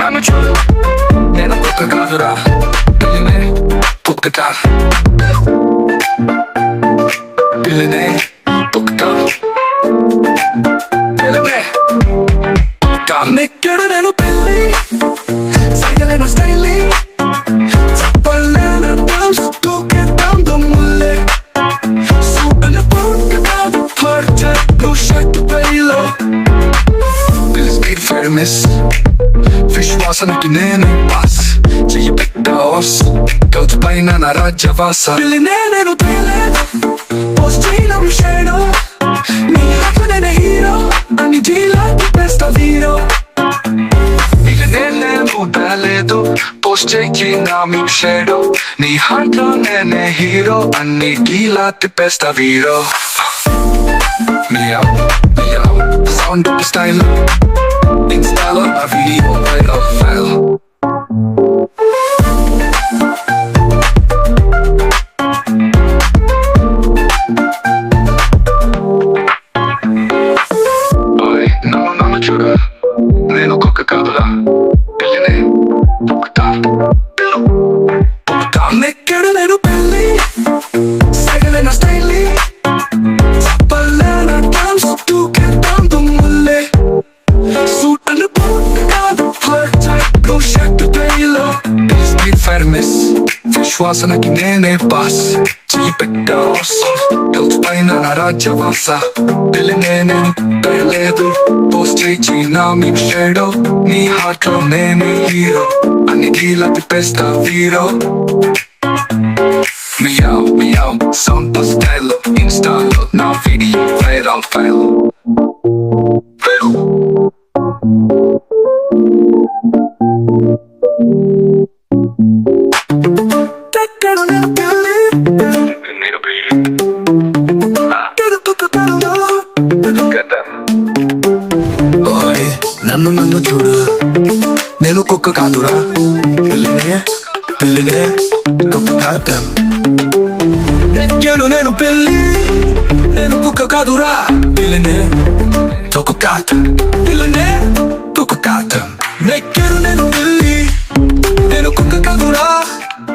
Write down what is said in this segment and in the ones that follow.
నన్ను చూడు నేను కుక్క కాదురా పిల్లినే కుక్కట పిల్లినే కుక్కట పిల్లినే కామెక్కడు నేను పిల్లి సైగలేను స్టైలి చెప్పలేను డాన్స్ తూకేద్దాం దుమ్ములే సూపర్ కుక్క కాదు పర్ఫెక్ట్ నువ్వు షర్ట్ పైలో పిల్లి స్పీడ్ ఫేమస్ విశ్వాసానికి నేను పాస్ చెయ్యి పెట్టాస్ గౌతు పైన నా రాజ్యవాస పిల్లినే నేను తేలేదు పోస్ట్ చేయను షేడో నీ హార్ట్లో నేనే హీరో అన్ని జీలాకి బెస్ట్ హీరో ఇక నేను తేలేదు పోస్ట్ చేయి నా మీ షేడో నీ హార్ట్లో నేనే హీరో అన్ని గీలాకి best hero meow meow sound style Instalo a video file Boy, నన్ను చూడు నేను కుక్క కాదురా పిల్లినే పుక్కుతా పుక్కుతా నెక్కడు నేను పిల్లి సగలైన స్టైలి చెప్పలేన డాన్స్ తూకేద్దాం దుమ్ములే సూటను కాదు పర్ఫెక్ట్ నువ్వు షర్ట్ పైలో స్పీడ్ ఫేమస్ విశ్వాసానికి నేనే పాస్ చెయ్యి పెట్టాస్ గౌతు పైన నా రాజ్యవాస పిల్లినే నేను తేలేదు పోస్ట్ చేయి నా మీ షేడో నీ హార్ట్లో నేనే హీరో అన్ని గీలా తిప్పేస్తా hero meow meow sound style ఇన్స్టాలో నా వీడియో వైరల్ ఫైల్ నన్ను చూడు నేను కుక్క కాదురా పిల్లినే పిల్లినే కుక్క కాదు నేను పిల్లి నేను కుక్క కాదురా పిల్లినే కుక్క కాదు పిల్లినే కుక్క కాదు నేను పిల్లి నేను కుక్క కాదురా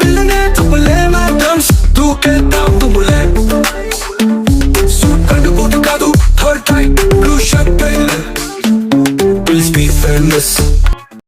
పిల్లినే చెప్పలేమా డాన్స్ తూకేద్దాం దుమ్ములే